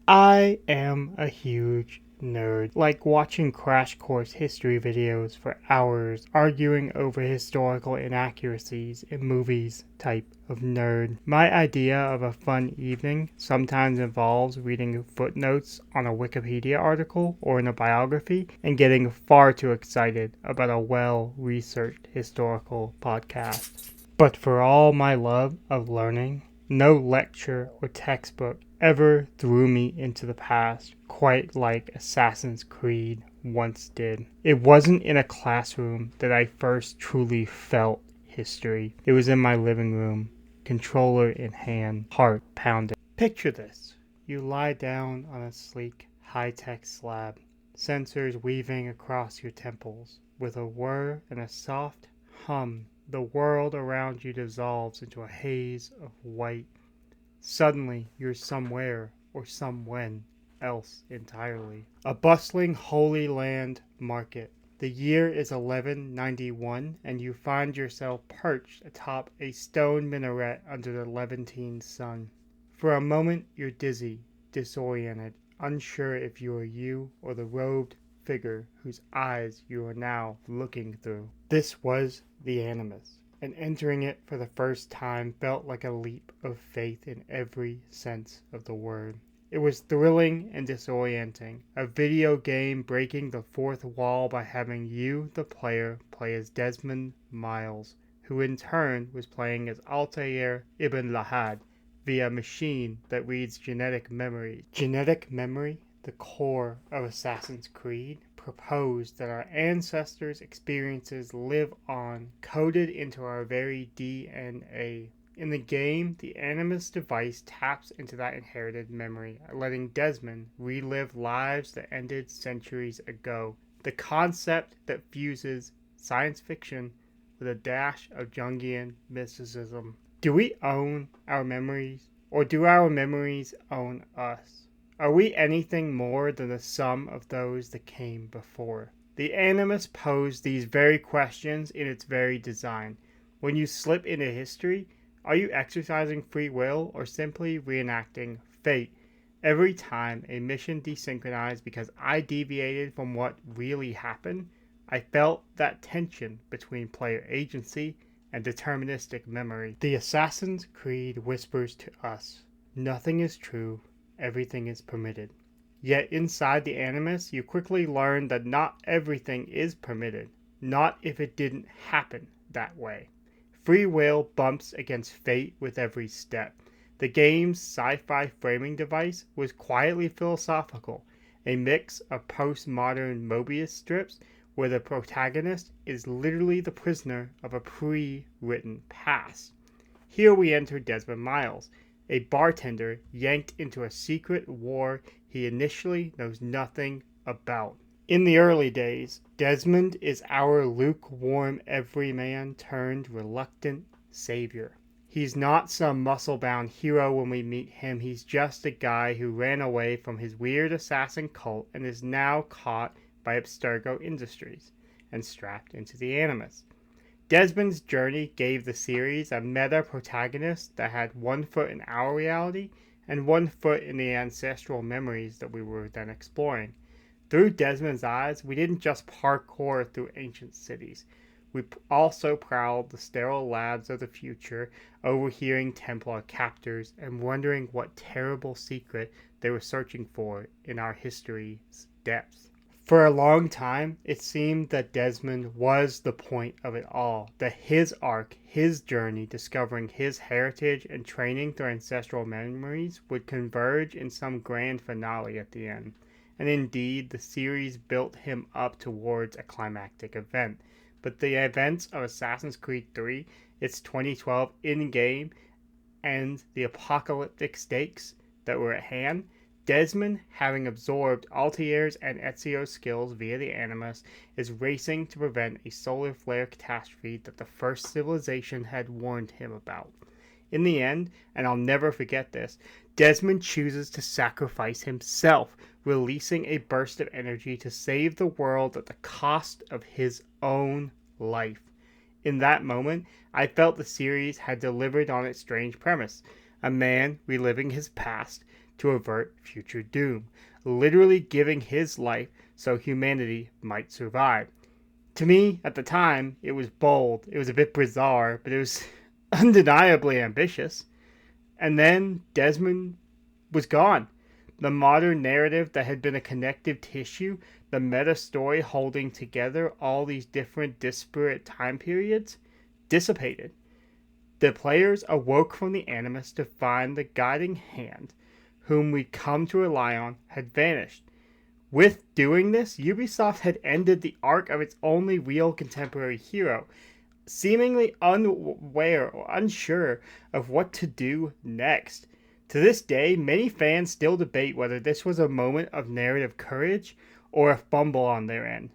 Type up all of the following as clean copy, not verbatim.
I am a huge nerd, like watching crash course history videos for hours, arguing over historical inaccuracies in movies type of nerd. My idea of a fun evening sometimes involves reading footnotes on a Wikipedia article or in a biography and getting far too excited about a well-researched historical podcast. But for all my love of learning, no lecture or textbook ever threw me into the past quite like Assassin's Creed once did. It wasn't in a classroom that I first truly felt history. It was in my living room, controller in hand, heart pounding. Picture this. You lie down on a sleek, high-tech slab, sensors weaving across your temples. With a whir and a soft hum, the world around you dissolves into a haze of white. Suddenly, you're somewhere or somewhen else entirely. A bustling Holy Land market. The year is 1191, and you find yourself perched atop a stone minaret under the Levantine sun. For a moment, you're dizzy, disoriented, unsure if you are you or the robed figure whose eyes you are now looking through. This was the Animus, and entering it for the first time felt like a leap of faith in every sense of the word. It was thrilling and disorienting, a video game breaking the fourth wall by having you, the player, play as Desmond Miles, who in turn was playing as Altair ibn Lahad via a machine that reads genetic memory. Genetic memory, the core of Assassin's Creed, proposed that our ancestors' experiences live on, coded into our very DNA. In the game, the Animus device taps into that inherited memory, letting Desmond relive lives that ended centuries ago. The concept that fuses science fiction with a dash of Jungian mysticism. Do we own our memories, or do our memories own us? Are we anything more than the sum of those that came before? The Animus posed these very questions in its very design. When you slip into history, are you exercising free will or simply reenacting fate? Every time a mission desynchronized because I deviated from what really happened, I felt that tension between player agency and deterministic memory. The Assassin's Creed whispers to us, nothing is true, everything is permitted. Yet inside the Animus, you quickly learn that not everything is permitted, not if it didn't happen that way. Free will bumps against fate with every step. The game's sci-fi framing device was quietly philosophical, a mix of postmodern Mobius strips where the protagonist is literally the prisoner of a pre-written past. Here we enter Desmond Miles, a bartender yanked into a secret war he initially knows nothing about. In the early days, Desmond is our lukewarm everyman turned reluctant savior. He's not some muscle-bound hero when we meet him, he's just a guy who ran away from his weird assassin cult and is now caught by Abstergo Industries and strapped into the Animus. Desmond's journey gave the series a meta protagonist that had one foot in our reality and one foot in the ancestral memories that we were then exploring. Through Desmond's eyes, we didn't just parkour through ancient cities. We also prowled the sterile labs of the future, overhearing Templar captors and wondering what terrible secret they were searching for in our history's depths. For a long time, it seemed that Desmond was the point of it all, that his arc, his journey discovering his heritage and training through ancestral memories would converge in some grand finale at the end. And indeed, the series built him up towards a climactic event. But the events of Assassin's Creed 3, its 2012 in-game, and the apocalyptic stakes that were at hand, Desmond, having absorbed Altair's and Ezio's skills via the Animus, is racing to prevent a solar flare catastrophe that the first civilization had warned him about. In the end, and I'll never forget this, Desmond chooses to sacrifice himself, releasing a burst of energy to save the world at the cost of his own life. In that moment, I felt the series had delivered on its strange premise. A man reliving his past, to avert future doom, literally giving his life so humanity might survive. To me, at the time, it was bold, it was a bit bizarre, but it was undeniably ambitious. And then Desmond was gone. The modern narrative that had been a connective tissue, the meta story holding together all these different disparate time periods, dissipated. The players awoke from the animus to find the guiding hand, whom we'd come to rely on, had vanished. With doing this, Ubisoft had ended the arc of its only real contemporary hero, seemingly unaware or unsure of what to do next. To this day, many fans still debate whether this was a moment of narrative courage or a fumble on their end.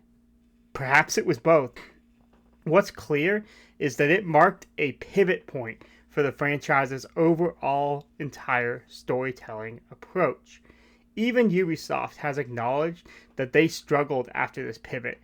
Perhaps it was both. What's clear is that it marked a pivot point for the franchise's overall entire storytelling approach. Even Ubisoft has acknowledged that they struggled after this pivot.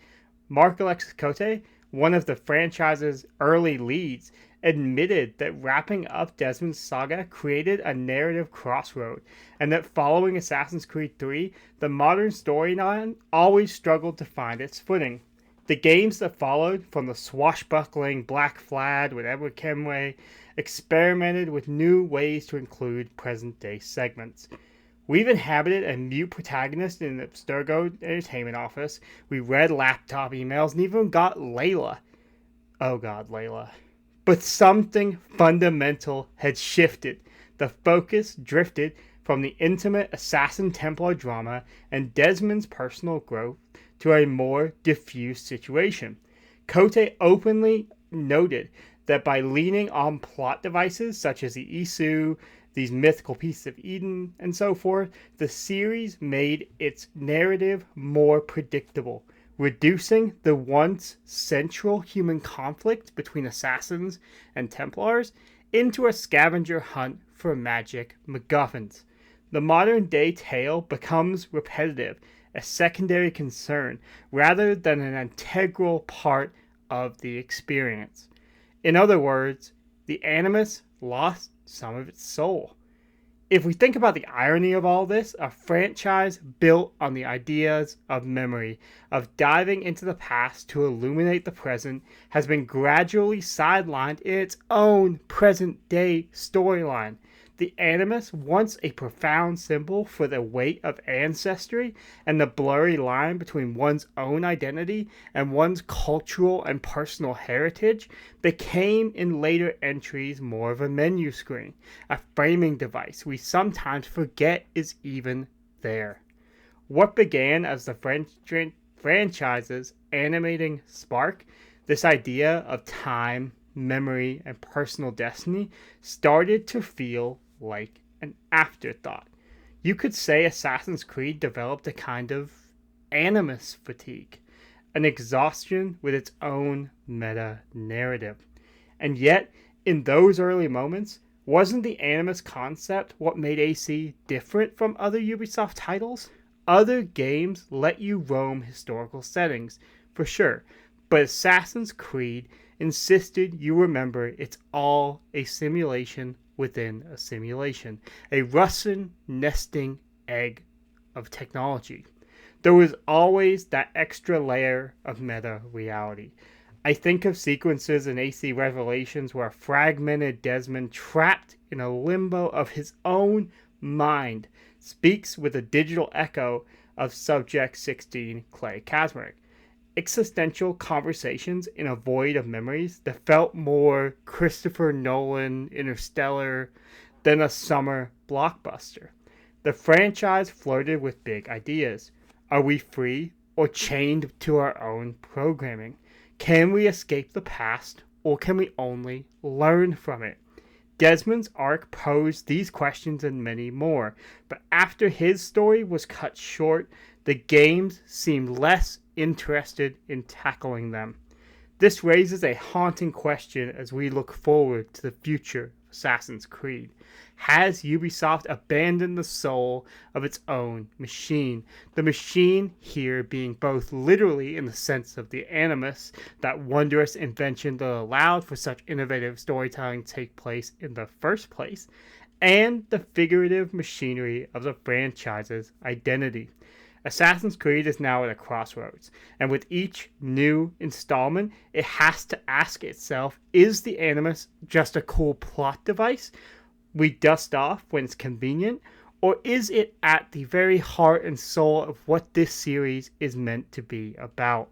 Marc-Alexis Cote, one of the franchise's early leads, admitted that wrapping up Desmond's saga created a narrative crossroad, and that following Assassin's Creed 3, the modern storyline always struggled to find its footing. The games that followed, from the swashbuckling Black Flag with Edward Kenway, experimented with new ways to include present-day segments. We've inhabited a mute protagonist in the Abstergo Entertainment office. We read laptop emails and even got Layla. Oh god, Layla. But something fundamental had shifted. The focus drifted from the intimate assassin Templar drama and Desmond's personal growth to a more diffuse situation. Cote openly noted that by leaning on plot devices such as the Isu, these mythical pieces of Eden, and so forth, the series made its narrative more predictable, reducing the once central human conflict between assassins and Templars into a scavenger hunt for magic MacGuffins. The modern day tale becomes repetitive, a secondary concern, rather than an integral part of the experience. In other words, the Animus lost some of its soul. If we think about the irony of all this, a franchise built on the ideas of memory, of diving into the past to illuminate the present, has been gradually sidelined in its own present-day storyline. The Animus, once a profound symbol for the weight of ancestry and the blurry line between one's own identity and one's cultural and personal heritage, became in later entries more of a menu screen, a framing device we sometimes forget is even there. What began as the franchise's animating spark, this idea of time, memory, and personal destiny, started to feel like an afterthought. You could say Assassin's Creed developed a kind of animus fatigue, an exhaustion with its own meta-narrative. And yet, in those early moments, wasn't the animus concept what made AC different from other Ubisoft titles? Other games let you roam historical settings, for sure, but Assassin's Creed insisted you remember it's all a simulation within a simulation, a Russian nesting egg of technology. There was always that extra layer of meta reality. I think of sequences in AC Revelations where a fragmented Desmond, trapped in a limbo of his own mind, speaks with a digital echo of Subject 16 Clay Kazmarek. Existential conversations in a void of memories that felt more Christopher Nolan Interstellar than a summer blockbuster. The franchise flirted with big ideas. Are we free or chained to our own programming? Can we escape the past or can we only learn from it? Desmond's arc posed these questions and many more, but after his story was cut short, the games seemed less interested in tackling them. This raises a haunting question as we look forward to the future of Assassin's Creed. Has Ubisoft abandoned the soul of its own machine? The machine here being both literally in the sense of the animus, that wondrous invention that allowed for such innovative storytelling to take place in the first place, and the figurative machinery of the franchise's identity. Assassin's Creed is now at a crossroads, and with each new installment, it has to ask itself, is the Animus just a cool plot device we dust off when it's convenient, or is it at the very heart and soul of what this series is meant to be about?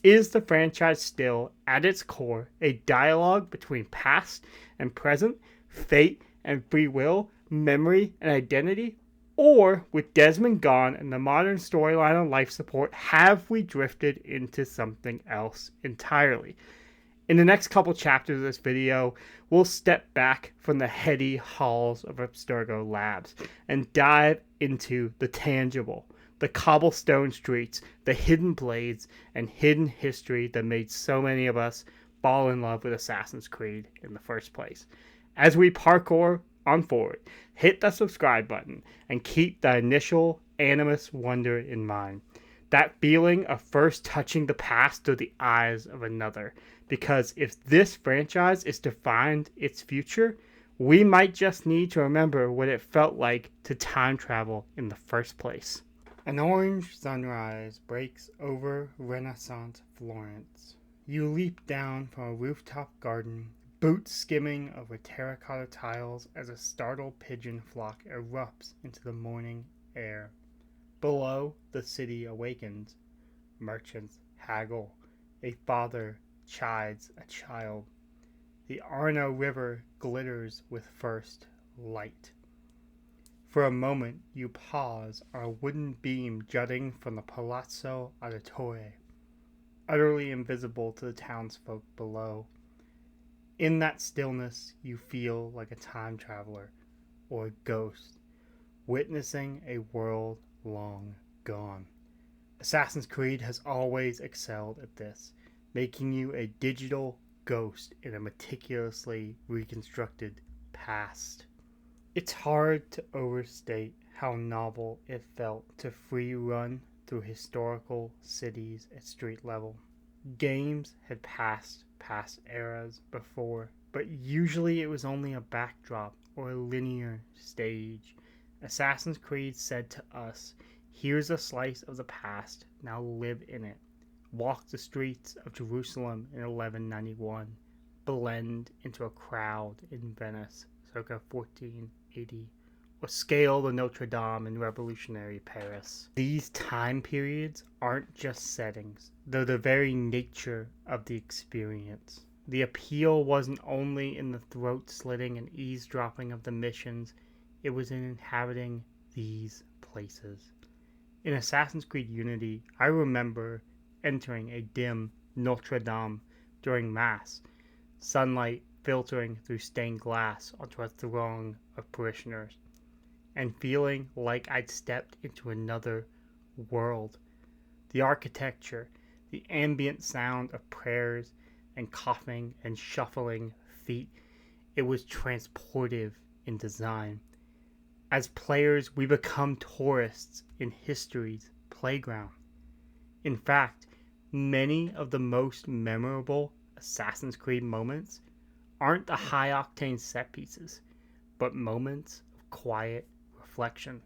Is the franchise still, at its core, a dialogue between past and present, fate and free will, memory and identity? Or, with Desmond gone and the modern storyline on life support, have we drifted into something else entirely? In the next couple chapters of this video, we'll step back from the heady halls of Abstergo Labs and dive into the tangible, the cobblestone streets, the hidden blades, and hidden history that made so many of us fall in love with Assassin's Creed in the first place. As we parkour on forward, hit the subscribe button and keep the initial Animus wonder in mind. That feeling of first touching the past through the eyes of another. Because if this franchise is to find its future, we might just need to remember what it felt like to time travel in the first place. An orange sunrise breaks over Renaissance Florence. You leap down from a rooftop garden, boots skimming over terracotta tiles as a startled pigeon flock erupts into the morning air. Below, the city awakens. Merchants haggle. A father chides a child. The Arno River glitters with first light. For a moment, you pause on a wooden beam jutting from the Palazzo Auditore, utterly invisible to the townsfolk below. In that stillness, you feel like a time traveler or a ghost, witnessing a world long gone. Assassin's Creed has always excelled at this, making you a digital ghost in a meticulously reconstructed past. It's hard to overstate how novel it felt to free run through historical cities at street level. Games had passed past eras before, but usually it was only a backdrop or a linear stage. Assassin's Creed said to us, here's a slice of the past, now live in it. Walk the streets of Jerusalem in 1191, blend into a crowd in Venice circa 1480, or scale the Notre Dame in revolutionary Paris. These time periods aren't just settings, they're the very nature of the experience. The appeal wasn't only in the throat-slitting and eavesdropping of the missions, it was in inhabiting these places. In Assassin's Creed Unity, I remember entering a dim Notre Dame during Mass, sunlight filtering through stained glass onto a throng of parishioners, and feeling like I'd stepped into another world. The architecture, the ambient sound of prayers and coughing and shuffling feet, it was transportive in design. As players, we become tourists in history's playground. In fact, many of the most memorable Assassin's Creed moments aren't the high-octane set pieces, but moments of quiet reflection.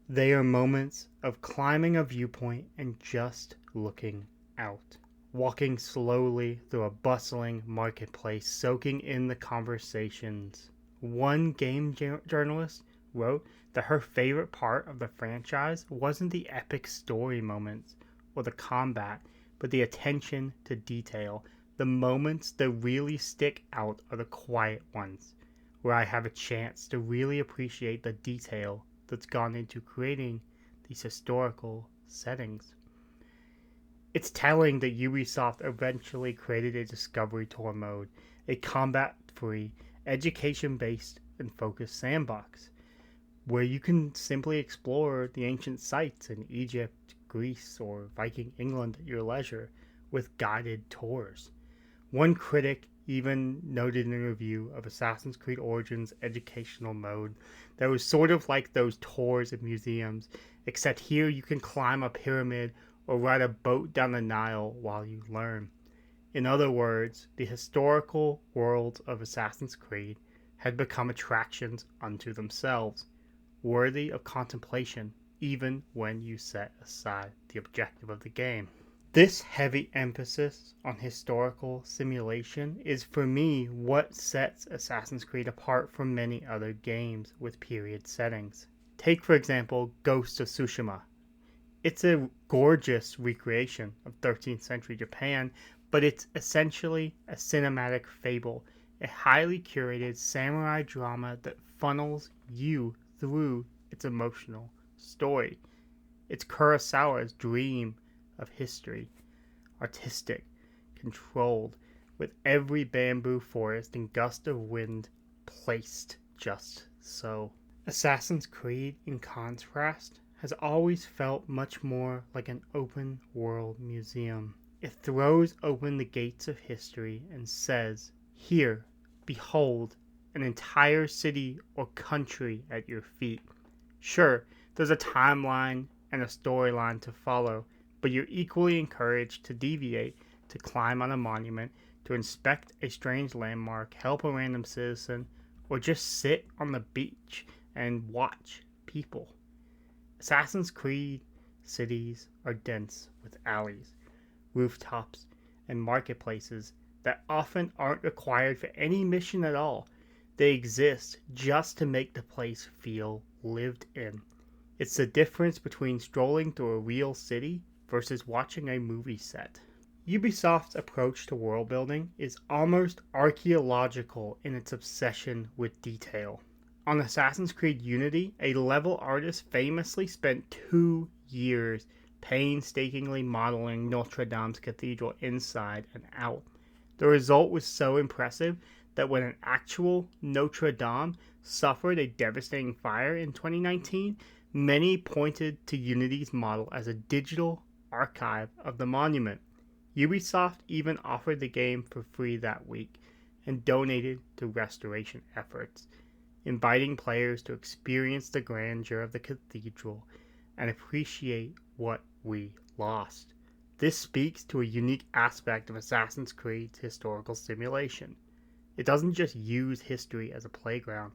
They are moments of climbing a viewpoint and just looking out. Walking slowly through a bustling marketplace, soaking in the conversations. One game journalist wrote that her favorite part of the franchise wasn't the epic story moments or the combat, but the attention to detail. The moments that really stick out are the quiet ones, where I have a chance to really appreciate the detail that's gone into creating these historical settings. It's telling that Ubisoft eventually created a Discovery Tour mode, a combat-free, education-based and focused sandbox, where you can simply explore the ancient sites in Egypt, Greece, or Viking England at your leisure with guided tours. One critic even noted in a review of Assassin's Creed Origins' educational mode that was sort of like those tours at museums, except here you can climb a pyramid or ride a boat down the Nile while you learn. In other words, the historical worlds of Assassin's Creed had become attractions unto themselves, worthy of contemplation even when you set aside the objective of the game. This heavy emphasis on historical simulation is for me what sets Assassin's Creed apart from many other games with period settings. Take for example Ghost of Tsushima. It's a gorgeous recreation of 13th century Japan, but it's essentially a cinematic fable, a highly curated samurai drama that funnels you through its emotional story. It's Kurosawa's dream of history, artistic, controlled, with every bamboo forest and gust of wind placed just so. Assassin's Creed, in contrast, has always felt much more like an open world museum. It throws open the gates of history and says, "Here, behold, an entire city or country at your feet." Sure, there's a timeline and a storyline to follow, but you're equally encouraged to deviate, to climb on a monument, to inspect a strange landmark, help a random citizen, or just sit on the beach and watch people. Assassin's Creed cities are dense with alleys, rooftops, and marketplaces that often aren't required for any mission at all. They exist just to make the place feel lived in. It's the difference between strolling through a real city versus watching a movie set. Ubisoft's approach to world building is almost archaeological in its obsession with detail. On Assassin's Creed Unity, a level artist famously spent 2 years painstakingly modeling Notre Dame's cathedral inside and out. The result was so impressive that when an actual Notre Dame suffered a devastating fire in 2019, many pointed to Unity's model as a digital archive of the monument. Ubisoft even offered the game for free that week and donated to restoration efforts, inviting players to experience the grandeur of the cathedral and appreciate what we lost. This speaks to a unique aspect of Assassin's Creed's historical simulation. It doesn't just use history as a playground,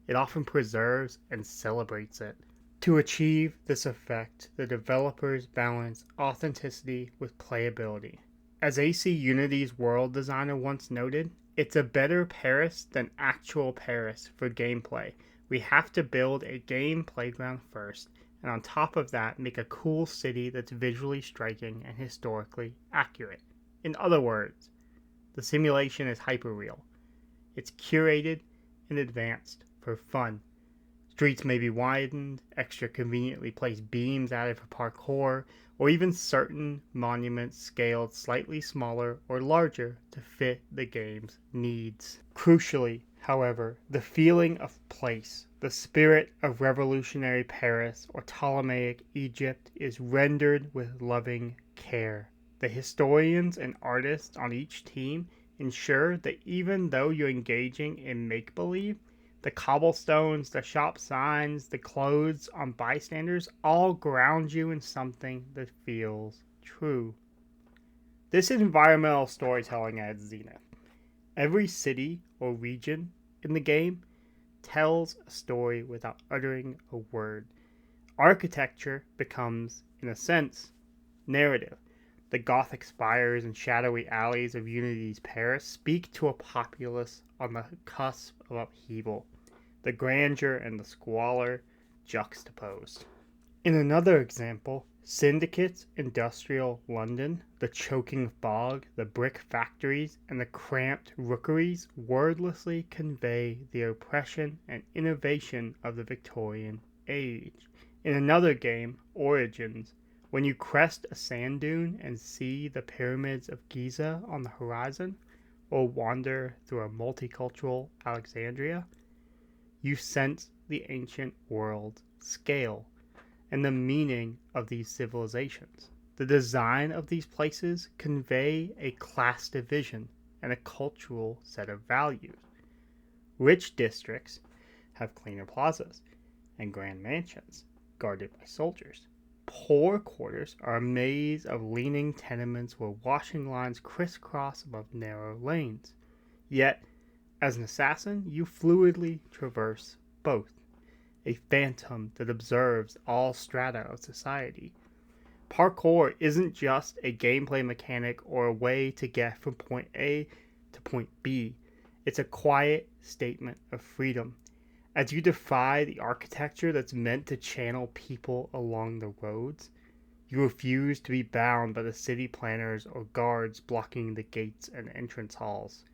it often preserves and celebrates it. To achieve this effect, the developers balance authenticity with playability. As AC Unity's world designer once noted, "It's a better Paris than actual Paris for gameplay. We have to build a game playground first, and on top of that, make a cool city that's visually striking and historically accurate." In other words, the simulation is hyperreal. It's curated and advanced for fun. Streets may be widened, extra conveniently placed beams added for parkour, or even certain monuments scaled slightly smaller or larger to fit the game's needs. Crucially, however, the feeling of place, the spirit of revolutionary Paris or Ptolemaic Egypt is rendered with loving care. The historians and artists on each team ensure that even though you're engaging in make-believe, the cobblestones, the shop signs, the clothes on bystanders all ground you in something that feels true. This is environmental storytelling at its zenith. Every city or region in the game tells a story without uttering a word. Architecture becomes, in a sense, narrative. The Gothic spires and shadowy alleys of Unity's Paris speak to a populace on the cusp of upheaval, the grandeur and the squalor juxtaposed. In another example, Syndicate's industrial London, the choking bog, the brick factories, and the cramped rookeries wordlessly convey the oppression and innovation of the Victorian age. In another game, Origins, when you crest a sand dune and see the pyramids of Giza on the horizon, or wander through a multicultural Alexandria, you sense the ancient world's scale and the meaning of these civilizations. The design of these places convey a class division and a cultural set of values. Rich districts have cleaner plazas and grand mansions guarded by soldiers. Poor quarters are a maze of leaning tenements where washing lines crisscross above narrow lanes. Yet, As an assassin, you fluidly traverse both, a phantom that observes all strata of society. Parkour isn't just a gameplay mechanic or a way to get from point A to point B. It's a quiet statement of freedom. As you defy the architecture that's meant to channel people along the roads, you refuse to be bound by the city planners or guards blocking the gates and entrance halls.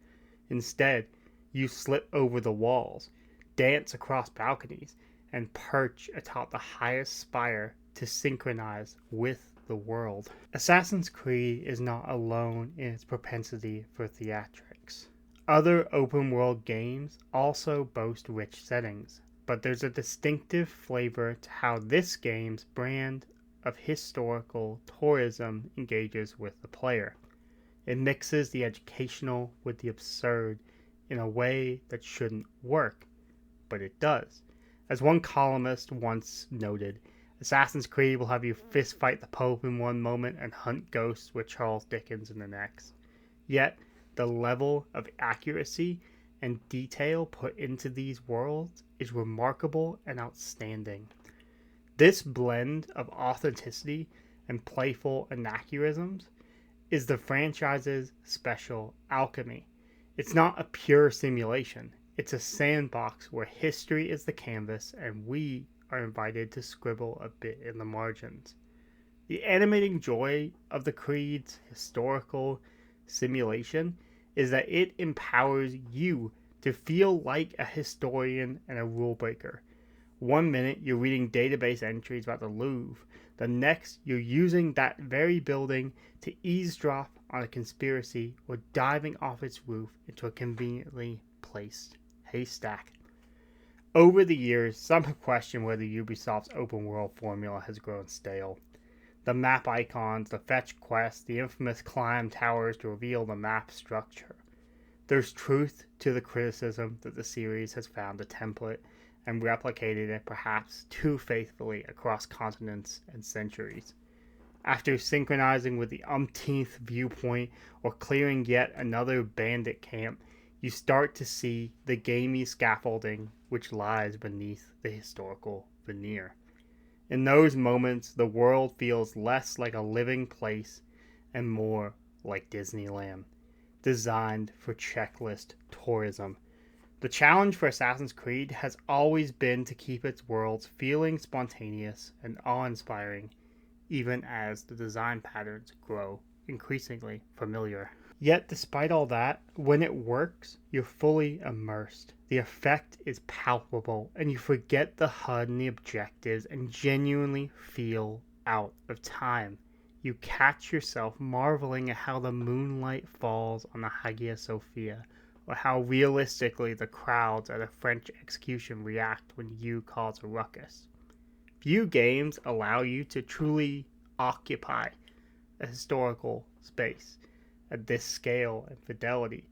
Instead, you slip over the walls, dance across balconies, and perch atop the highest spire to synchronize with the world. Assassin's Creed is not alone in its propensity for theatrics. Other open-world games also boast rich settings, but there's a distinctive flavor to how this game's brand of historical tourism engages with the player. It mixes the educational with the absurd in a way that shouldn't work, but it does. As one columnist once noted, Assassin's Creed will have you fistfight the Pope in one moment and hunt ghosts with Charles Dickens in the next. Yet, the level of accuracy and detail put into these worlds is remarkable and outstanding. This blend of authenticity and playful anachronisms is the franchise's special alchemy. It's not a pure simulation. It's a sandbox where history is the canvas and we are invited to scribble a bit in the margins. The animating joy of the Creed's historical simulation is that it empowers you to feel like a historian and a rule breaker. One minute you're reading database entries about the Louvre, the next you're using that very building to eavesdrop on a conspiracy or diving off its roof into a conveniently placed haystack. Over the years, some have questioned whether Ubisoft's open world formula has grown stale. The map icons, the fetch quests, the infamous climb towers to reveal the map structure. There's truth to the criticism that the series has found a template and replicated it perhaps too faithfully across continents and centuries. After synchronizing with the umpteenth viewpoint or clearing yet another bandit camp, you start to see the gamey scaffolding which lies beneath the historical veneer. In those moments, the world feels less like a living place and more like Disneyland, designed for checklist tourism. The challenge for Assassin's Creed has always been to keep its worlds feeling spontaneous and awe-inspiring, even as the design patterns grow increasingly familiar. Yet, despite all that, when it works, you're fully immersed. The effect is palpable, and you forget the HUD and the objectives and genuinely feel out of time. You catch yourself marveling at how the moonlight falls on the Hagia Sophia, or how realistically the crowds at a French execution react when you cause a ruckus. Few games allow you to truly occupy a historical space at this scale and fidelity,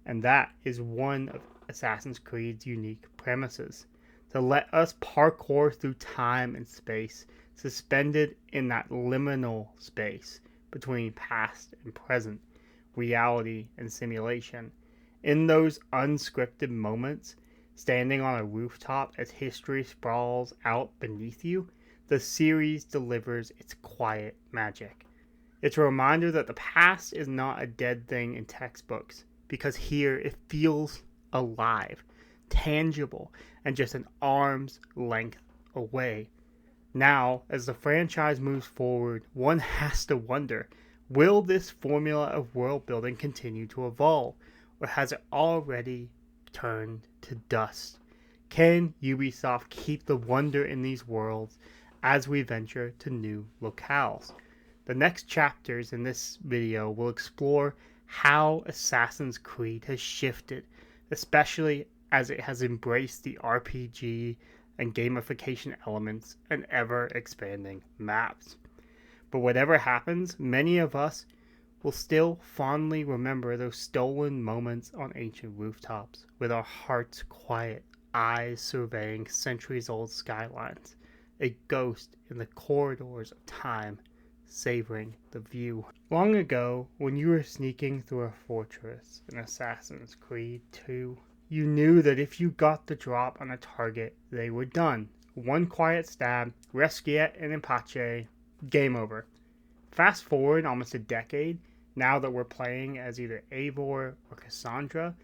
and that is one of Assassin's Creed's unique premises, to let us parkour through time and space, suspended in that liminal space between past and present, reality and simulation. In those unscripted moments, standing on a rooftop as history sprawls out beneath you, the series delivers its quiet magic. It's a reminder that the past is not a dead thing in textbooks, because here it feels alive, tangible, and just an arm's length away. Now, as the franchise moves forward, one has to wonder, will this formula of world building continue to evolve, or has it already turned to dust? Can Ubisoft keep the wonder in these worlds as we venture to new locales? The next chapters in this video will explore how Assassin's Creed has shifted, especially as it has embraced the RPG and gamification elements and ever-expanding maps. But whatever happens, many of us will still fondly remember those stolen moments on ancient rooftops, with our hearts quiet, eyes surveying centuries-old skylines, a ghost in the corridors of time savoring the view. Long ago, when you were sneaking through a fortress in Assassin's Creed 2, you knew that if you got the drop on a target, they were done. One quiet stab, Resquiet and Empache, game over. Fast forward almost a decade, now that we're playing as either Eivor or Cassandra,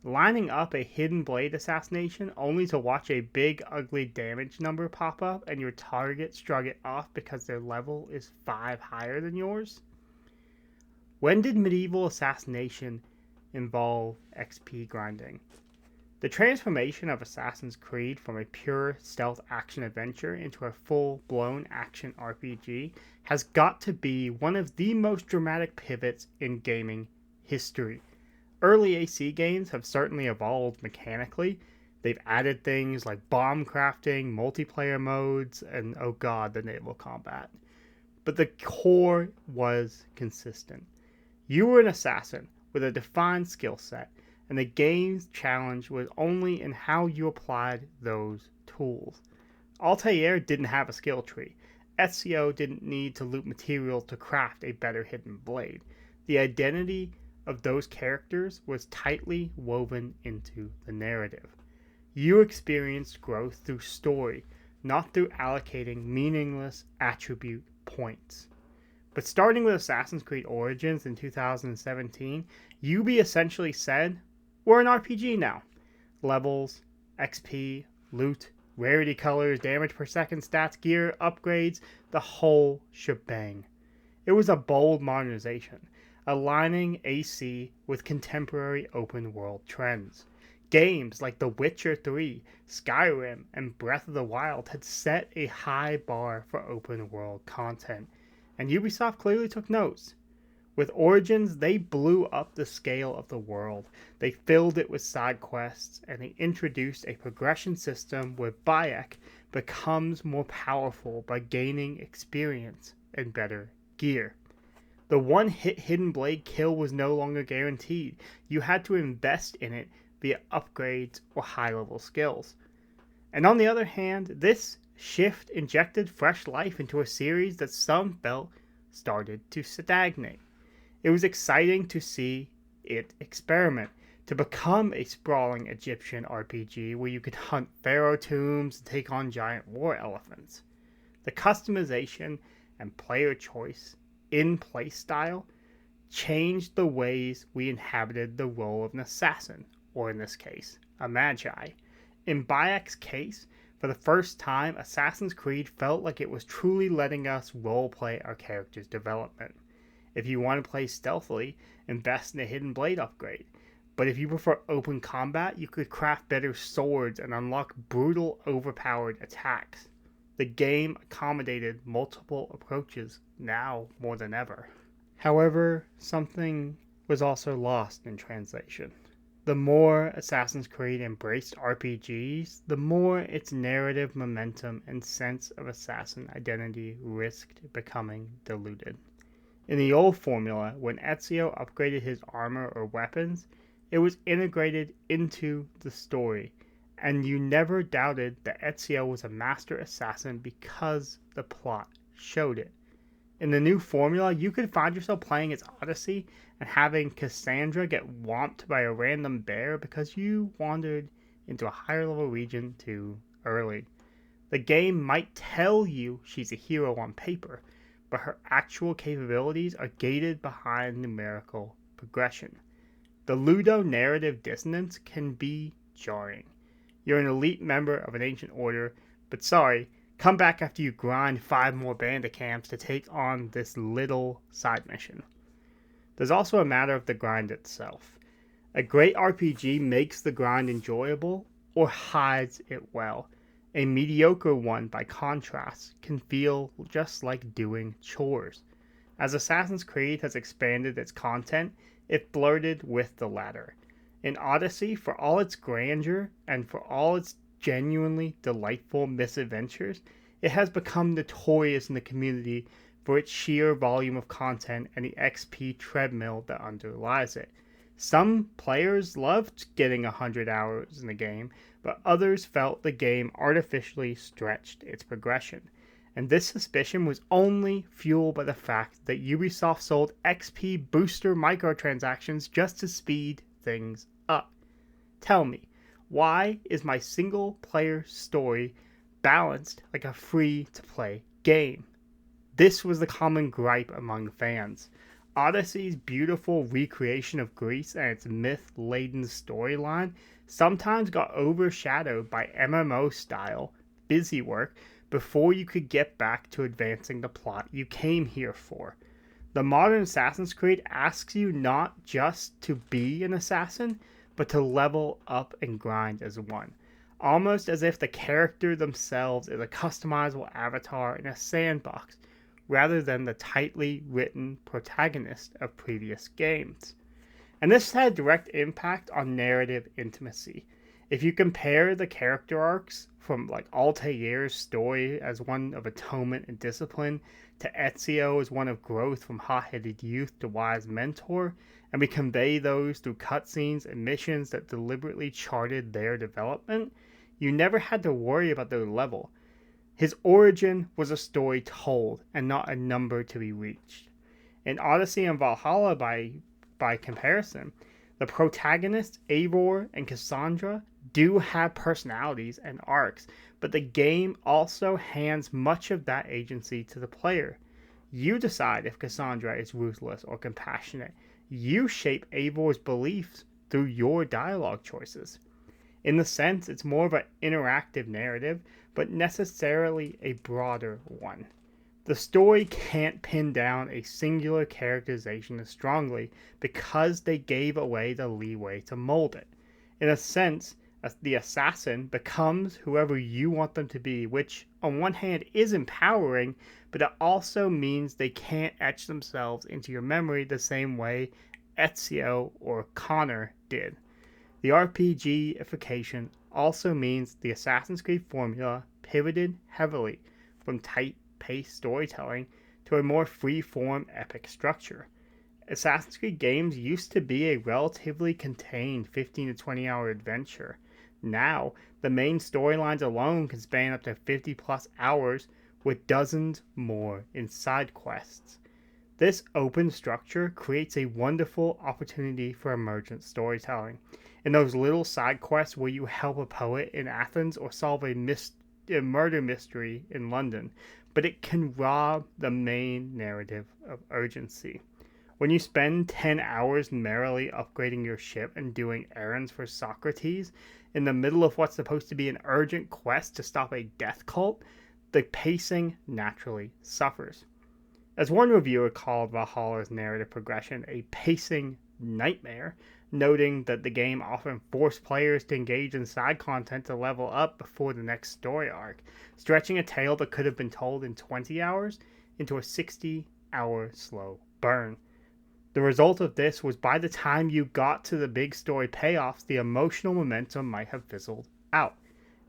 lining up a hidden blade assassination only to watch a big ugly damage number pop up and your target shrug it off because their level is 5 higher than yours? When did medieval assassination involve XP grinding? The transformation of Assassin's Creed from a pure stealth action adventure into a full-blown action RPG has got to be one of the most dramatic pivots in gaming history. Early AC games have certainly evolved mechanically. They've added things like bomb crafting, multiplayer modes, and oh god, the naval combat. But the core was consistent. You were an assassin with a defined skill set, and the game's challenge was only in how you applied those tools. Altair didn't have a skill tree. Ezio didn't need to loot material to craft a better hidden blade. The identity of those characters was tightly woven into the narrative. You experienced growth through story, not through allocating meaningless attribute points. But starting with Assassin's Creed Origins in 2017, Ubi essentially said, we're an RPG now. Levels, XP, loot, rarity colors, damage per second, stats, gear, upgrades, the whole shebang. It was a bold modernization, aligning AC with contemporary open world trends. Games like The Witcher 3, Skyrim, and Breath of the Wild had set a high bar for open world content, and Ubisoft clearly took notes. With Origins, they blew up the scale of the world. They filled it with side quests, and they introduced a progression system where Bayek becomes more powerful by gaining experience and better gear. The one-hit hidden blade kill was no longer guaranteed. You had to invest in it via upgrades or high-level skills. And on the other hand, this shift injected fresh life into a series that some felt started to stagnate. It was exciting to see it experiment, to become a sprawling Egyptian RPG where you could hunt pharaoh tombs and take on giant war elephants. The customization and player choice in playstyle changed the ways we inhabited the role of an assassin, or in this case, a magi. In Bayek's case, for the first time, Assassin's Creed felt like it was truly letting us roleplay our character's development. If you want to play stealthily, invest in a hidden blade upgrade. But if you prefer open combat, you could craft better swords and unlock brutal, overpowered attacks. The game accommodated multiple approaches now more than ever. However, something was also lost in translation. The more Assassin's Creed embraced RPGs, the more its narrative momentum and sense of assassin identity risked becoming diluted. In the old formula, when Ezio upgraded his armor or weapons, it was integrated into the story, and you never doubted that Ezio was a master assassin because the plot showed it. In the new formula, you could find yourself playing as Odyssey and having Cassandra get whomped by a random bear because you wandered into a higher level region too early. The game might tell you she's a hero on paper, but her actual capabilities are gated behind numerical progression. The Ludo narrative dissonance can be jarring. You're an elite member of an ancient order, but sorry, come back after you grind 5 more bandit camps to take on this little side mission. There's also a matter of the grind itself. A great RPG makes the grind enjoyable or hides it well. A mediocre one, by contrast, can feel just like doing chores. As Assassin's Creed has expanded its content, it flirted with the latter. In Odyssey, for all its grandeur and for all its genuinely delightful misadventures, it has become notorious in the community for its sheer volume of content and the XP treadmill that underlies it. Some players loved getting 100 hours in the game, but others felt the game artificially stretched its progression. and this suspicion was only fueled by the fact that Ubisoft sold XP booster microtransactions just to speed things up. Tell me, why is my single-player story balanced like a free-to-play game? This was the common gripe among fans. Odyssey's beautiful recreation of Greece and its myth-laden storyline sometimes got overshadowed by MMO-style busywork before you could get back to advancing the plot you came here for. The modern Assassin's Creed asks you not just to be an assassin, but to level up and grind as one. Almost as if the character themselves is a customizable avatar in a sandbox, rather than the tightly written protagonist of previous games. And this had a direct impact on narrative intimacy. If you compare the character arcs from Altair's story as one of atonement and discipline to Ezio as one of growth from hot-headed youth to wise mentor, and we convey those through cutscenes and missions that deliberately charted their development, you never had to worry about their level. His origin was a story told and not a number to be reached. In Odyssey and Valhalla, by comparison, the protagonists, Eivor and Cassandra, do have personalities and arcs, but the game also hands much of that agency to the player. You decide if Cassandra is ruthless or compassionate. You shape Eivor's beliefs through your dialogue choices. In the sense, it's more of an interactive narrative, but necessarily a broader one. The story can't pin down a singular characterization as strongly because they gave away the leeway to mold it. In a sense, the assassin becomes whoever you want them to be, which on one hand is empowering, but it also means they can't etch themselves into your memory the same way Ezio or Connor did. The RPG-ification also means the Assassin's Creed formula pivoted heavily from tight-paced storytelling to a more free-form epic structure. Assassin's Creed games used to be a relatively contained 15 to 20 hour adventure. Now, the main storylines alone can span up to 50 plus hours with dozens more in side quests. This open structure creates a wonderful opportunity for emergent storytelling. In those little side quests where you help a poet in Athens or solve a murder mystery in London, but it can rob the main narrative of urgency. When you spend 10 hours merrily upgrading your ship and doing errands for Socrates in the middle of what's supposed to be an urgent quest to stop a death cult, the pacing naturally suffers. As one reviewer called Valhalla's narrative progression a pacing nightmare, noting that the game often forced players to engage in side content to level up before the next story arc, stretching a tale that could have been told in 20 hours into a 60-hour slow burn. The result of this was by the time you got to the big story payoffs, the emotional momentum might have fizzled out.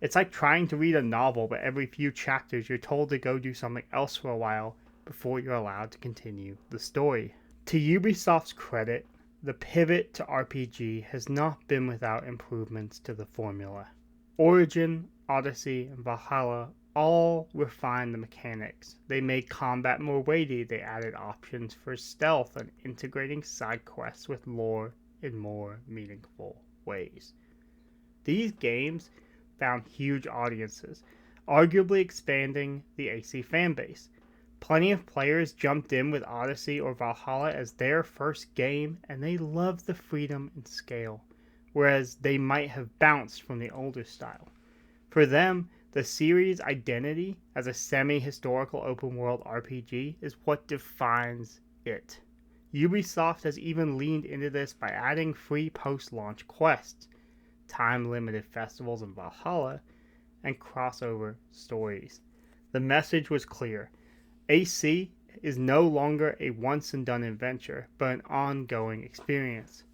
It's like trying to read a novel, but every few chapters you're told to go do something else for a while before you're allowed to continue the story. To Ubisoft's credit, the pivot to RPG has not been without improvements to the formula. Origin, Odyssey, and Valhalla all refined the mechanics. They made combat more weighty, they added options for stealth, and integrating side quests with lore in more meaningful ways. These games found huge audiences, arguably expanding the AC fanbase. Plenty of players jumped in with Odyssey or Valhalla as their first game, and they loved the freedom and scale, whereas they might have bounced from the older style. For them, the series' identity as a semi-historical open-world RPG is what defines it. Ubisoft has even leaned into this by adding free post-launch quests, time-limited festivals in Valhalla, and crossover stories. The message was clear. AC is no longer a once-and-done adventure, but an ongoing experience.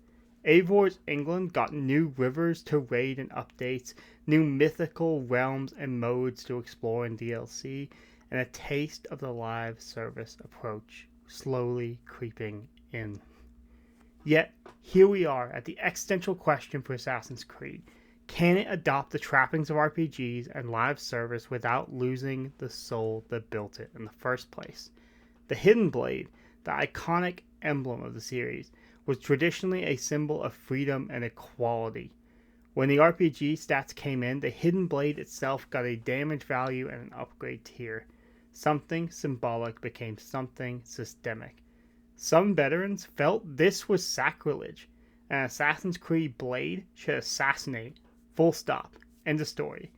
Eivor's England got new rivers to raid and updates, new mythical realms and modes to explore in DLC, and a taste of the live service approach slowly creeping in. Yet, here we are at the existential question for Assassin's Creed. Can it adopt the trappings of RPGs and live service without losing the soul that built it in the first place? The Hidden Blade, the iconic emblem of the series, was traditionally a symbol of freedom and equality. When the RPG stats came in, the Hidden Blade itself got a damage value and an upgrade tier. Something symbolic became something systemic. Some veterans felt this was sacrilege. An Assassin's Creed blade should assassinate. Full stop. End of story.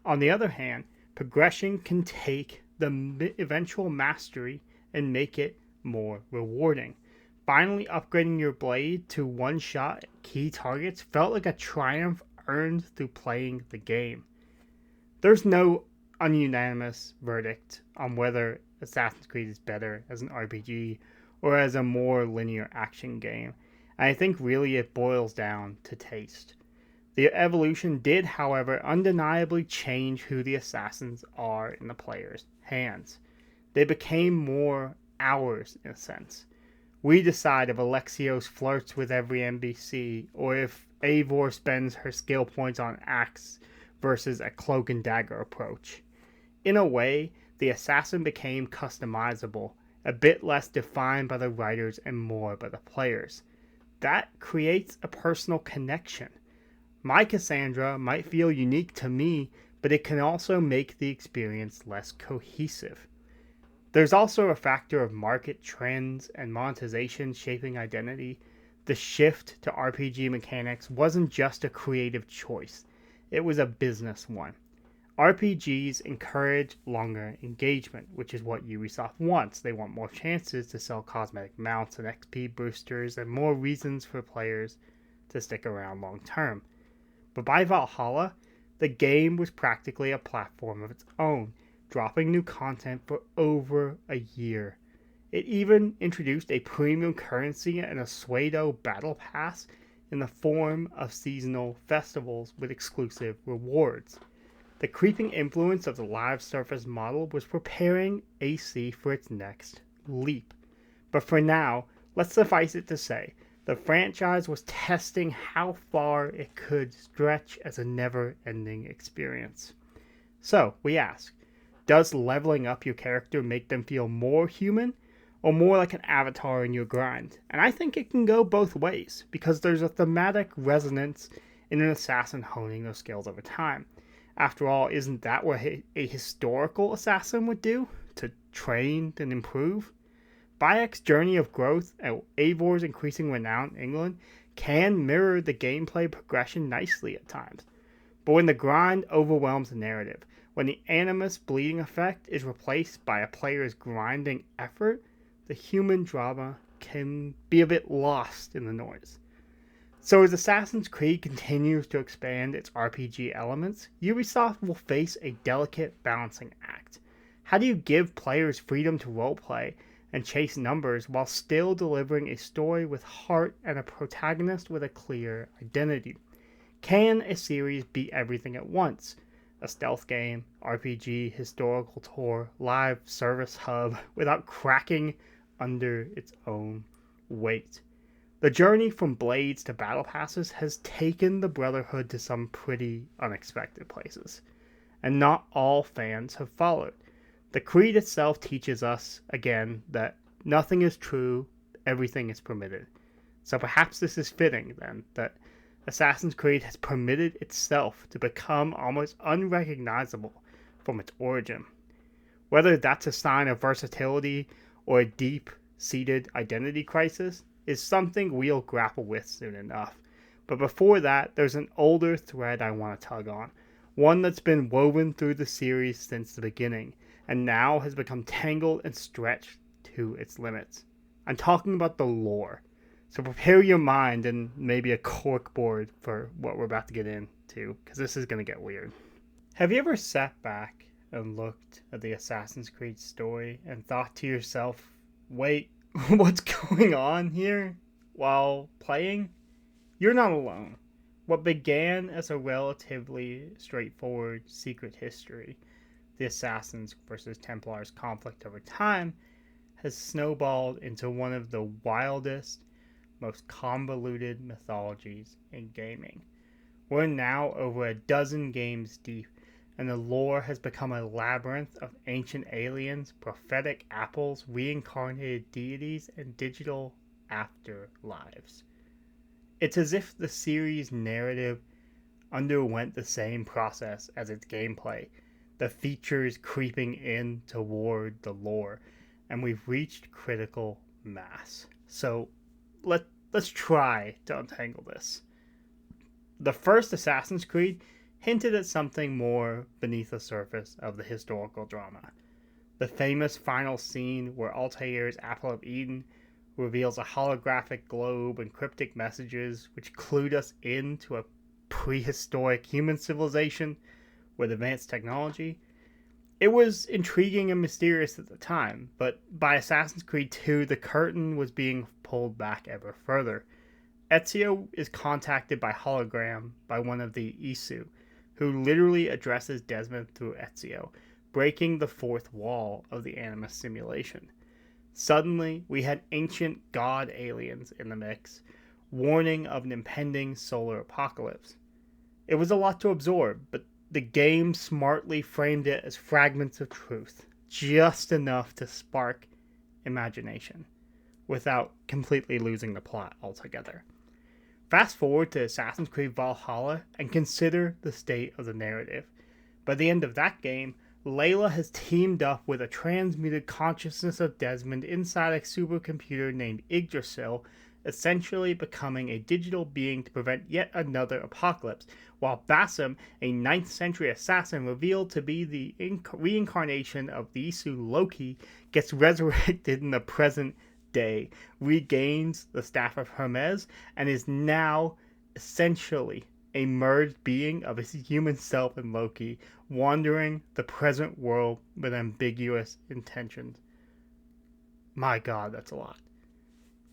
On the other hand, progression can take the eventual mastery and make it more rewarding. Finally upgrading your blade to one-shot key targets felt like a triumph earned through playing the game. There's no unanimous verdict on whether Assassin's Creed is better as an RPG or as a more linear action game, and I think really it boils down to taste. The evolution did, however, undeniably change who the assassins are in the player's hands. They became more ours, in a sense. We decide if Alexios flirts with every NPC, or if Eivor spends her skill points on axe versus a cloak and dagger approach. In a way, the assassin became customizable, a bit less defined by the writers and more by the players. That creates a personal connection. My Cassandra might feel unique to me, but it can also make the experience less cohesive. There's also a factor of market trends and monetization shaping identity. The shift to RPG mechanics wasn't just a creative choice, it was a business one. RPGs encourage longer engagement, which is what Ubisoft wants. They want more chances to sell cosmetic mounts and XP boosters and more reasons for players to stick around long term. But by Valhalla, the game was practically a platform of its own, dropping new content for over a year. It even introduced a premium currency and a pseudo battle pass in the form of seasonal festivals with exclusive rewards. The creeping influence of the live service model was preparing AC for its next leap. But for now, let's suffice it to say, the franchise was testing how far it could stretch as a never-ending experience. So, we ask, does leveling up your character make them feel more human, or more like an avatar in your grind? And I think it can go both ways, because there's a thematic resonance in an assassin honing those skills over time. After all, isn't that what a historical assassin would do? To train and improve? Bayek's journey of growth and Eivor's increasing renown in England can mirror the gameplay progression nicely at times. But when the grind overwhelms the narrative, when the animus bleeding effect is replaced by a player's grinding effort, the human drama can be a bit lost in the noise. So as Assassin's Creed continues to expand its RPG elements, Ubisoft will face a delicate balancing act. How do you give players freedom to roleplay and chase numbers while still delivering a story with heart and a protagonist with a clear identity? Can a series be everything at once? A stealth game, RPG, historical tour, live service hub, without cracking under its own weight? The journey from blades to battle passes has taken the Brotherhood to some pretty unexpected places, and not all fans have followed. The Creed itself teaches us, again, that nothing is true, everything is permitted. So perhaps this is fitting, then, that Assassin's Creed has permitted itself to become almost unrecognizable from its origin. Whether that's a sign of versatility or a deep-seated identity crisis is something we'll grapple with soon enough. But before that, there's an older thread I want to tug on, one that's been woven through the series since the beginning, and now has become tangled and stretched to its limits. I'm talking about the lore. So prepare your mind and maybe a corkboard for what we're about to get into, because this is going to get weird. Have you ever sat back and looked at the Assassin's Creed story and thought to yourself, wait, what's going on here while playing? You're not alone. What began as a relatively straightforward secret history, the Assassins versus Templars conflict over time, has snowballed into one of the wildest, most convoluted mythologies in gaming. We're now over a dozen games deep, and the lore has become a labyrinth of ancient aliens, prophetic apples, reincarnated deities, and digital afterlives. It's as if the series' narrative underwent the same process as its gameplay, the features creeping in toward the lore, and we've reached critical mass. So let's try to untangle this. The first Assassin's Creed hinted at something more beneath the surface of the historical drama. The famous final scene where Altair's Apple of Eden reveals a holographic globe and cryptic messages which clued us into a prehistoric human civilization with advanced technology. It was intriguing and mysterious at the time, but by Assassin's Creed 2, the curtain was being pulled back ever further. Ezio is contacted by hologram by one of the Isu, who literally addresses Desmond through Ezio, breaking the fourth wall of the Animus simulation. Suddenly, we had ancient god aliens in the mix, warning of an impending solar apocalypse. It was a lot to absorb, but the game smartly framed it as fragments of truth, just enough to spark imagination, without completely losing the plot altogether. Fast forward to Assassin's Creed Valhalla and consider the state of the narrative. By the end of that game, Layla has teamed up with a transmuted consciousness of Desmond inside a supercomputer named Yggdrasil, essentially becoming a digital being to prevent yet another apocalypse, while Basim, a 9th century assassin revealed to be the reincarnation of the Isu Loki, gets resurrected in the present day, regains the Staff of Hermes, and is now essentially a merged being of his human self and Loki, wandering the present world with ambiguous intentions. My god, that's a lot.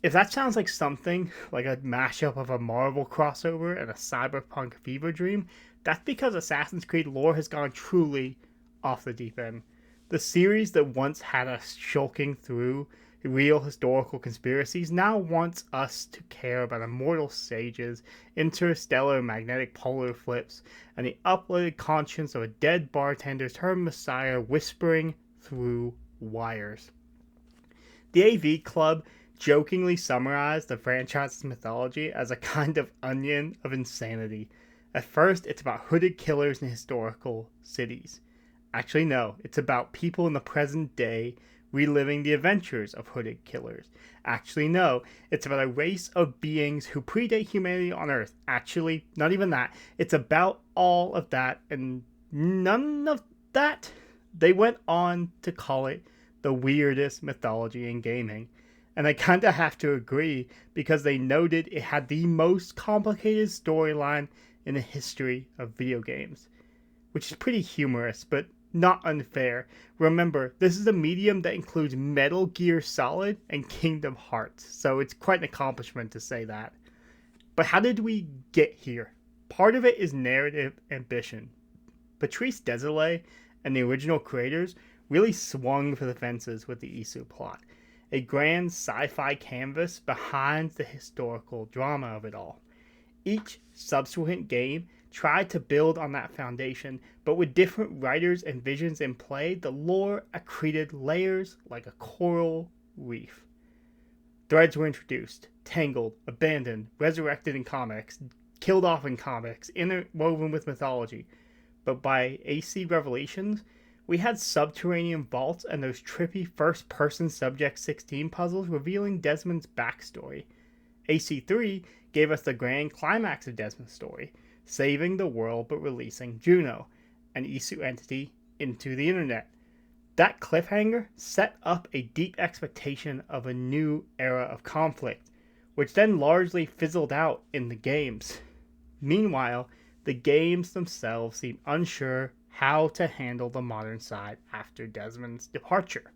If that sounds like something like a mashup of a Marvel crossover and a cyberpunk fever dream, that's because Assassin's Creed lore has gone truly off the deep end. The series that once had us shulking through real historical conspiracies now wants us to care about immortal sages, interstellar magnetic polar flips, and the uploaded conscience of a dead bartender turned messiah whispering through wires. The AV Club jokingly summarized the franchise's mythology as a kind of onion of insanity. At first, it's about hooded killers in historical cities. Actually, no, it's about people in the present day reliving the adventures of hooded killers. Actually, no, it's about a race of beings who predate humanity on Earth. Actually, not even that. It's about all of that and none of that. They went on to call it the weirdest mythology in gaming. And I kinda have to agree because they noted it had the most complicated storyline in the history of video games. Which is pretty humorous, but not unfair. Remember, this is a medium that includes Metal Gear Solid and Kingdom Hearts, so it's quite an accomplishment to say that. But how did we get here? Part of it is narrative ambition. Patrice Désilets and the original creators really swung for the fences with the Isu plot, a grand sci-fi canvas behind the historical drama of it all. Each subsequent game tried to build on that foundation, but with different writers and visions in play, the lore accreted layers like a coral reef. Threads were introduced, tangled, abandoned, resurrected in comics, killed off in comics, interwoven with mythology. But by AC Revelations, we had subterranean vaults and those trippy first-person Subject 16 puzzles revealing Desmond's backstory. AC3 gave us the grand climax of Desmond's story, saving the world but releasing Juno, an Isu entity, into the internet. That cliffhanger set up a deep expectation of a new era of conflict, which then largely fizzled out in the games. Meanwhile, the games themselves seem unsure how to handle the modern side after Desmond's departure.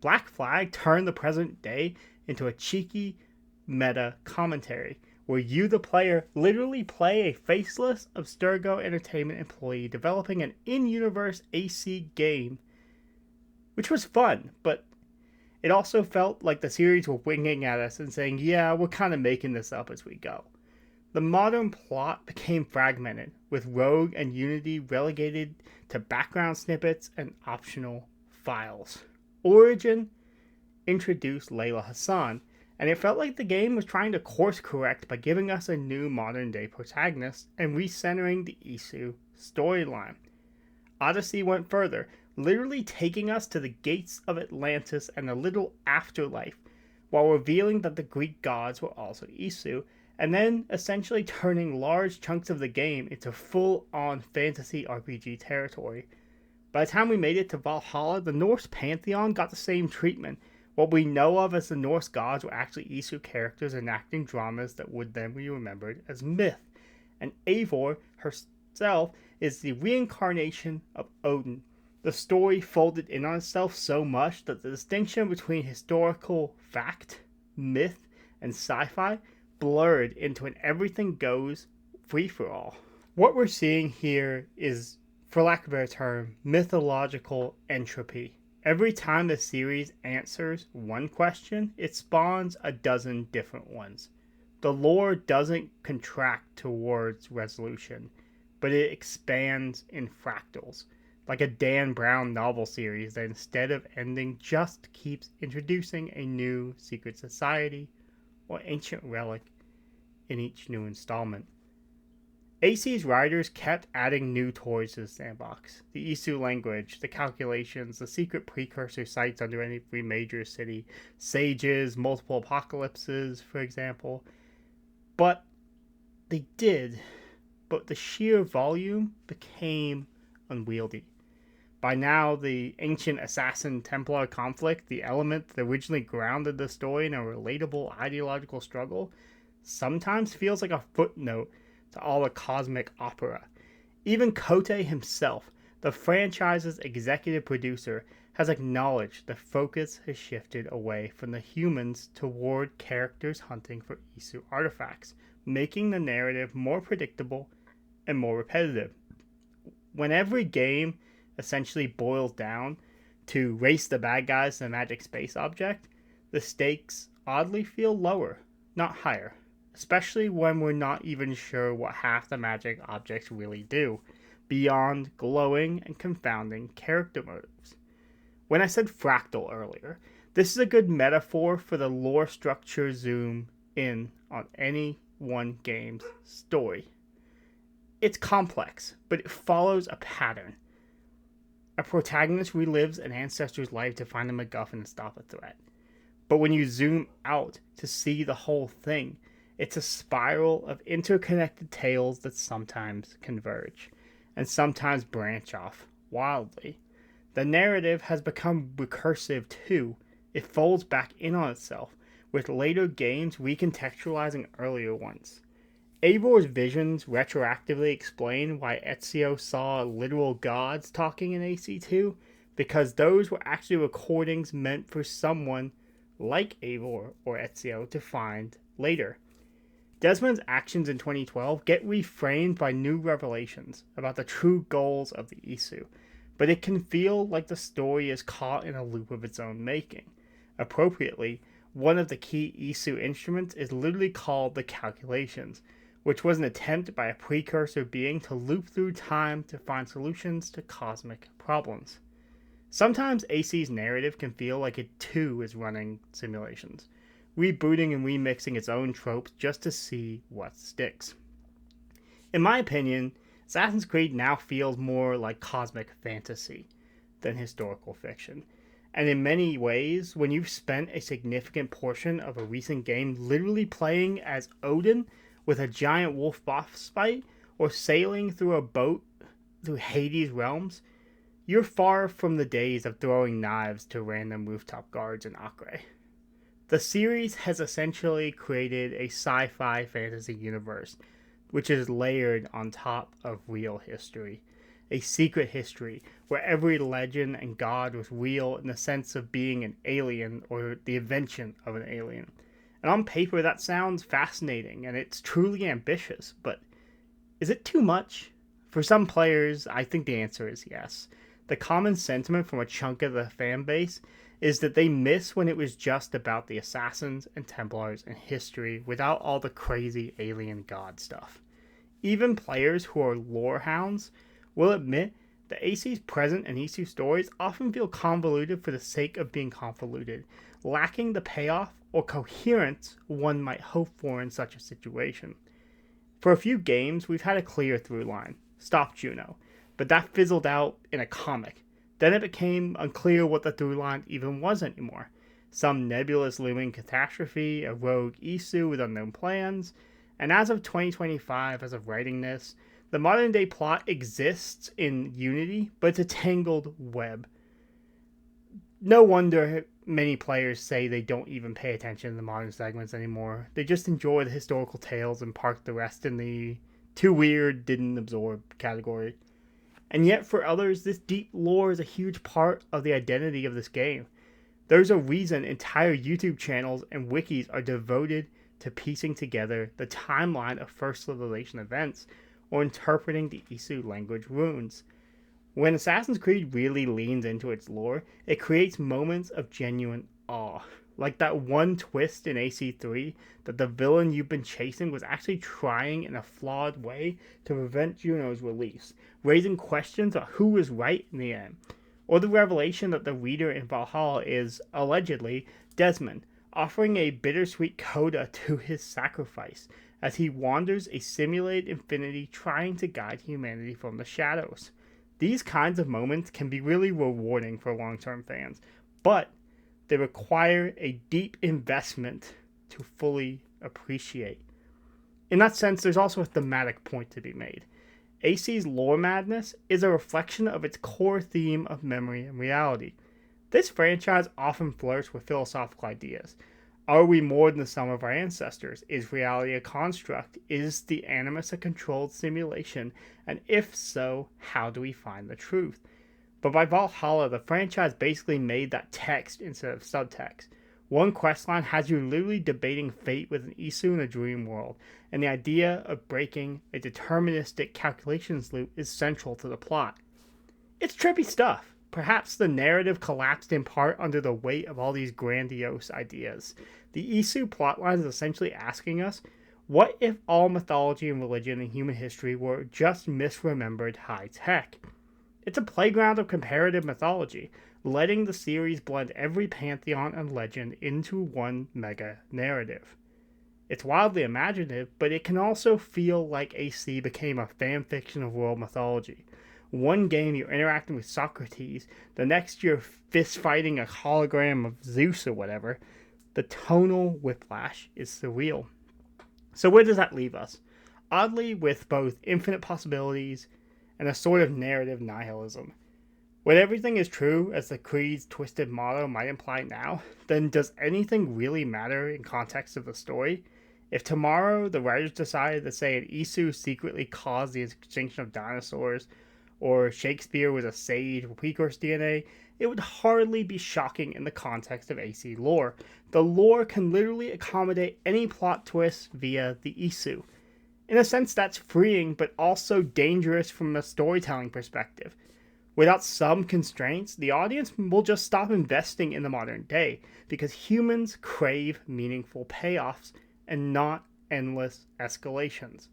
Black Flag turned the present day into a cheeky meta commentary, where you, the player, literally play a faceless Abstergo Entertainment employee developing an in-universe AC game, which was fun, but it also felt like the series were winging at us and saying, yeah, we're kind of making this up as we go. The modern plot became fragmented, with Rogue and Unity relegated to background snippets and optional files. Origin introduced Layla Hassan, and it felt like the game was trying to course correct by giving us a new modern day protagonist and recentering the Isu storyline. Odyssey went further, literally taking us to the gates of Atlantis and a little afterlife, while revealing that the Greek gods were also Isu, and then essentially turning large chunks of the game into full-on fantasy RPG territory. By the time we made it to Valhalla, the Norse pantheon got the same treatment. What we know of as the Norse gods were actually Isu characters enacting dramas that would then be remembered as myth, and Eivor herself is the reincarnation of Odin. The story folded in on itself so much that the distinction between historical fact, myth, and sci-fi blurred into an everything goes free-for-all. What we're seeing here is, for lack of a better term, mythological entropy. Every time the series answers one question, it spawns a dozen different ones. The lore doesn't contract towards resolution, but it expands in fractals, like a Dan Brown novel series that instead of ending just keeps introducing a new secret society or ancient relic in each new installment. AC's writers kept adding new toys to the sandbox. The Isu language, the calculations, the secret precursor sites under every major city, sages, multiple apocalypses, for example. But the sheer volume became unwieldy. By now, the ancient assassin-Templar conflict, the element that originally grounded the story in a relatable ideological struggle, sometimes feels like a footnote to all the cosmic opera. Even Kote himself, the franchise's executive producer, has acknowledged the focus has shifted away from the humans toward characters hunting for Isu artifacts, making the narrative more predictable and more repetitive. When every game essentially boils down to race the bad guys to the magic space object, the stakes oddly feel lower, not higher, especially when we're not even sure what half the magic objects really do, beyond glowing and confounding character motives. When I said fractal earlier, this is a good metaphor for the lore structure zoom in on any one game's story. It's complex, but it follows a pattern. A protagonist relives an ancestor's life to find a MacGuffin and stop a threat. But when you zoom out to see the whole thing, it's a spiral of interconnected tales that sometimes converge, and sometimes branch off wildly. The narrative has become recursive too. It folds back in on itself, with later games recontextualizing earlier ones. Eivor's visions retroactively explain why Ezio saw literal gods talking in AC2, because those were actually recordings meant for someone like Eivor or Ezio to find later. Desmond's actions in 2012 get reframed by new revelations about the true goals of the Isu, but it can feel like the story is caught in a loop of its own making. Appropriately, one of the key Isu instruments is literally called the calculations, which was an attempt by a precursor being to loop through time to find solutions to cosmic problems. Sometimes AC's narrative can feel like it too is running simulations, rebooting and remixing its own tropes just to see what sticks. In my opinion, Assassin's Creed now feels more like cosmic fantasy than historical fiction. And in many ways, when you've spent a significant portion of a recent game literally playing as Odin with a giant wolf boss fight, or sailing through a boat through Hades' realms, you're far from the days of throwing knives to random rooftop guards in Acre. The series has essentially created a sci-fi fantasy universe, which is layered on top of real history. A secret history where every legend and god was real in the sense of being an alien or the invention of an alien. And on paper that sounds fascinating and it's truly ambitious, but is it too much? For some players, I think the answer is yes. The common sentiment from a chunk of the fan base is that they miss when it was just about the assassins and Templars and history without all the crazy alien god stuff. Even players who are lore hounds will admit that AC's present and ESU stories often feel convoluted for the sake of being convoluted, lacking the payoff or coherence one might hope for in such a situation. For a few games, we've had a clear through line, Stop Juno, but that fizzled out in a comic. Then it became unclear what the through line even was anymore. Some nebulous looming catastrophe, a rogue Isu with unknown plans, and as of 2025, as of writing this, the modern day plot exists in Unity, but it's a tangled web. No wonder many players say they don't even pay attention to the modern segments anymore. They just enjoy the historical tales and park the rest in the too weird, didn't absorb category. And yet for others, this deep lore is a huge part of the identity of this game. There's a reason entire YouTube channels and wikis are devoted to piecing together the timeline of First Civilization events or interpreting the Isu language runes. When Assassin's Creed really leans into its lore, it creates moments of genuine awe. Like that one twist in AC3 that the villain you've been chasing was actually trying in a flawed way to prevent Juno's release, raising questions about who was right in the end. Or the revelation that the reader in Valhalla is, allegedly, Desmond, offering a bittersweet coda to his sacrifice as he wanders a simulated infinity trying to guide humanity from the shadows. These kinds of moments can be really rewarding for long-term fans, but they require a deep investment to fully appreciate. In that sense, there's also a thematic point to be made. AC's lore madness is a reflection of its core theme of memory and reality. This franchise often flirts with philosophical ideas. Are we more than the sum of our ancestors? Is reality a construct? Is the animus a controlled simulation? And if so, how do we find the truth? But by Valhalla, the franchise basically made that text instead of subtext. One questline has you literally debating fate with an Isu in a dream world, and the idea of breaking a deterministic calculations loop is central to the plot. It's trippy stuff. Perhaps the narrative collapsed in part under the weight of all these grandiose ideas. The Isu plotline is essentially asking us, what if all mythology and religion and human history were just misremembered high tech? It's a playground of comparative mythology, letting the series blend every pantheon and legend into one mega narrative. It's wildly imaginative, but it can also feel like AC became a fan fiction of world mythology. One game you're interacting with Socrates, the next you're fist fighting a hologram of Zeus or whatever. The tonal whiplash is surreal. So where does that leave us? Oddly, with both infinite possibilities and a sort of narrative nihilism. When everything is true, as the Creed's twisted motto might imply now, then does anything really matter in context of the story? If tomorrow the writers decided to say an Isu secretly caused the extinction of dinosaurs, or Shakespeare was a sage with precursor DNA, it would hardly be shocking in the context of AC lore. The lore can literally accommodate any plot twist via the Isu. In a sense, that's freeing, but also dangerous from a storytelling perspective. Without some constraints, the audience will just stop investing in the modern day, because humans crave meaningful payoffs and not endless escalations.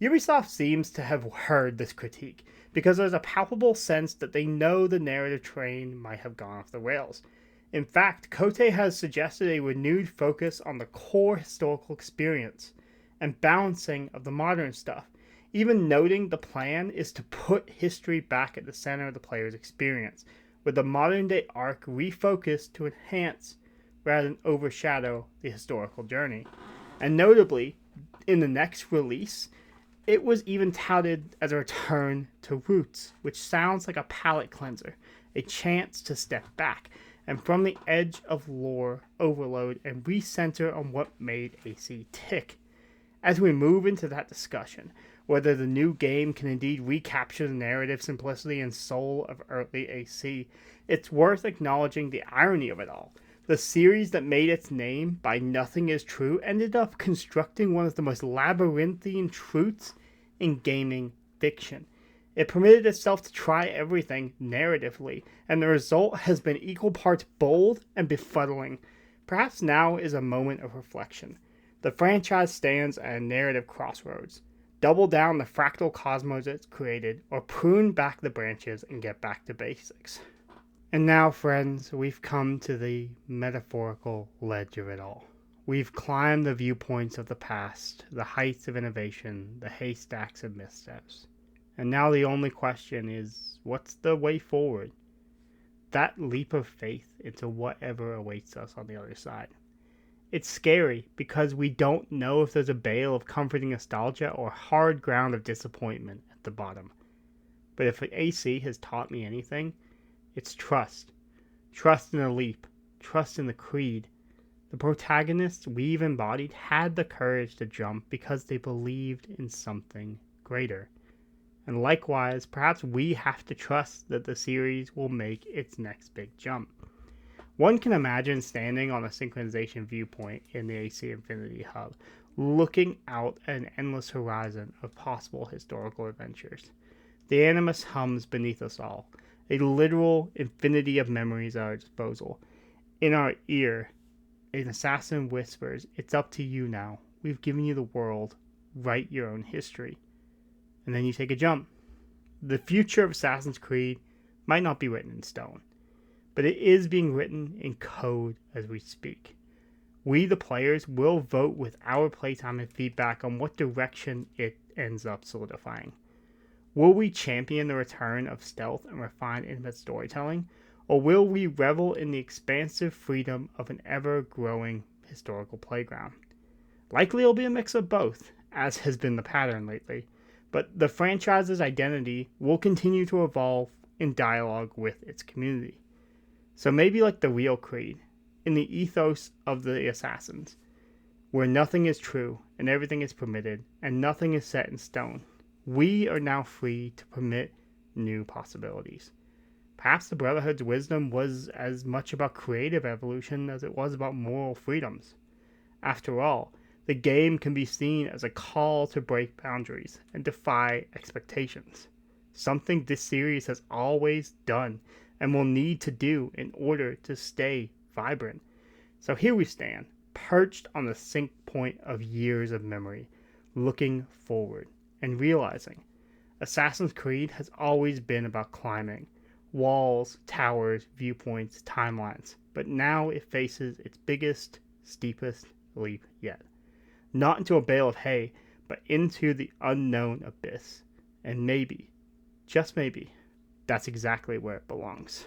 Ubisoft seems to have heard this critique, because there's a palpable sense that they know the narrative train might have gone off the rails. In fact, Cote has suggested a renewed focus on the core historical experience and balancing of the modern stuff, even noting the plan is to put history back at the center of the player's experience, with the modern day arc refocused to enhance rather than overshadow the historical journey. And notably, in the next release, it was even touted as a return to roots, which sounds like a palate cleanser, a chance to step back and from the edge of lore overload and recenter on what made AC tick. As we move into that discussion, whether the new game can indeed recapture the narrative simplicity and soul of early AC, it's worth acknowledging the irony of it all. The series that made its name by Nothing Is True ended up constructing one of the most labyrinthine truths in gaming fiction. It permitted itself to try everything narratively, and the result has been equal parts bold and befuddling. Perhaps now is a moment of reflection. The franchise stands at a narrative crossroads. Double down the fractal cosmos it's created, or prune back the branches and get back to basics. And now, friends, we've come to the metaphorical ledge of it all. We've climbed the viewpoints of the past, the heights of innovation, the haystacks of missteps. And now the only question is, what's the way forward? That leap of faith into whatever awaits us on the other side. It's scary because we don't know if there's a bale of comforting nostalgia or hard ground of disappointment at the bottom. But if AC has taught me anything, it's trust. Trust in the leap. Trust in the creed. The protagonists we've embodied had the courage to jump because they believed in something greater. And likewise, perhaps we have to trust that the series will make its next big jump. One can imagine standing on a synchronization viewpoint in the AC Infinity Hub, looking out at an endless horizon of possible historical adventures. The animus hums beneath us all, a literal infinity of memories at our disposal. In our ear, an assassin whispers, "It's up to you now. We've given you the world. Write your own history." And then you take a jump. The future of Assassin's Creed might not be written in stone, but it is being written in code as we speak. We, the players, will vote with our playtime and feedback on what direction it ends up solidifying. Will we champion the return of stealth and refined intimate storytelling, or will we revel in the expansive freedom of an ever-growing historical playground? Likely it'll be a mix of both, as has been the pattern lately, but the franchise's identity will continue to evolve in dialogue with its community. So maybe like the real Creed, in the ethos of the Assassins, where nothing is true and everything is permitted and nothing is set in stone, we are now free to permit new possibilities. Perhaps the Brotherhood's wisdom was as much about creative evolution as it was about moral freedoms. After all, the game can be seen as a call to break boundaries and defy expectations, something this series has always done and will need to do in order to stay vibrant. So here we stand, perched on the sink point of years of memory, looking forward and realizing Assassin's Creed has always been about climbing walls, towers, viewpoints, timelines, but now it faces its biggest, steepest leap yet. Not into a bale of hay, but into the unknown abyss. And maybe, just maybe, that's exactly where it belongs.